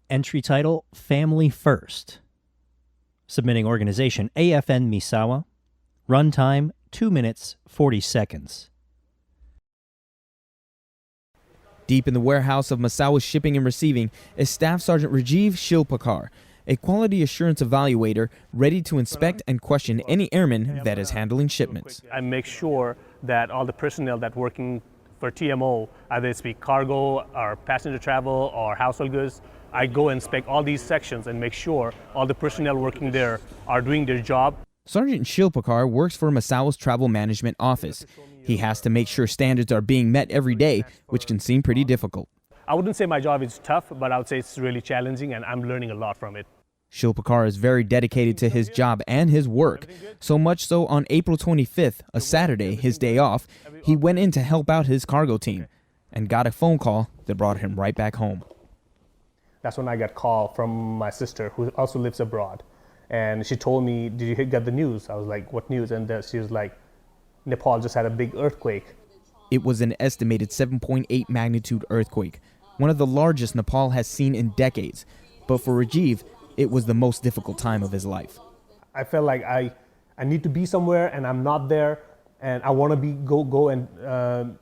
Entry title, Family First. Submitting organization, AFN Misawa. Runtime, 2 minutes, 40 seconds. Deep in the warehouse of Misawa Shipping and Receiving is Staff Sergeant Rajiv Shilpakar, a quality assurance evaluator ready to inspect and question any airman that is handling shipments. I make sure that all the personnel that working for TMO, either it's be cargo or passenger travel or household goods, I go inspect all these sections and make sure all the personnel working there are doing their job. Sergeant Shilpakar works for Misawa's travel management office. He has to make sure standards are being met every day, which can seem pretty difficult. I wouldn't say my job is tough, but I would say it's really challenging and I'm learning a lot from it. Shilpakar is very dedicated to his job and his work, so much so on April 25th, a Saturday, his day off, he went in to help out his cargo team and got a phone call that brought him right back home. That's when I got a call from my sister who also lives abroad. And she told me, did you get the news? I was like, what news? And she was like, Nepal just had a big earthquake. It was an estimated 7.8 magnitude earthquake, one of the largest Nepal has seen in decades. But for Rajiv, it was the most difficult time of his life. I felt like I need to be somewhere and I'm not there, and I want to go and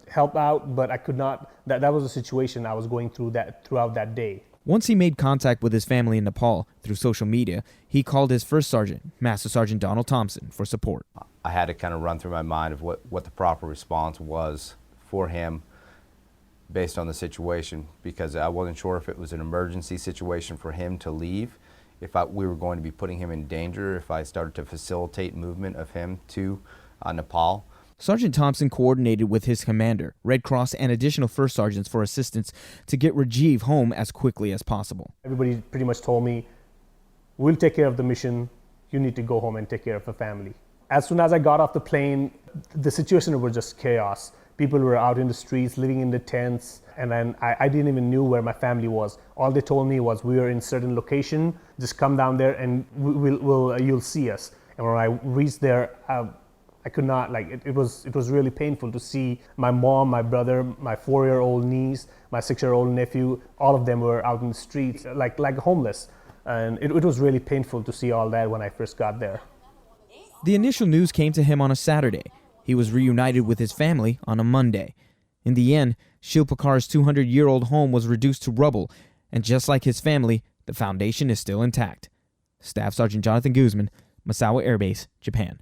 help out, but I could not. That was the situation I was going through throughout that day. Once he made contact with his family in Nepal through social media, he called his first sergeant, Master Sergeant Donald Thompson, for support. I had to kind of run through my mind of what the proper response was for him based on the situation, because I wasn't sure if it was an emergency situation for him to leave, if we were going to be putting him in danger, if I started to facilitate movement of him to Nepal. Sergeant Thompson coordinated with his commander, Red Cross, and additional first sergeants for assistance to get Rajiv home as quickly as possible. Everybody pretty much told me, we'll take care of the mission, you need to go home and take care of the family. As soon as I got off the plane, the situation was just chaos. People were out in the streets, living in the tents, and then I didn't even know where my family was. All they told me was, we are in certain location, just come down there and you'll see us. And when I reached there, I could not, it was really painful to see my mom, my brother, my 4-year-old niece, my 6-year-old nephew, all of them were out in the streets like homeless. And it was really painful to see all that when I first got there. The initial news came to him on a Saturday. He was reunited with his family on a Monday. In the end, Shilpakar's 200-year-old home was reduced to rubble, and just like his family, the foundation is still intact. Staff Sergeant Jonathan Guzman, Misawa Air Base, Japan.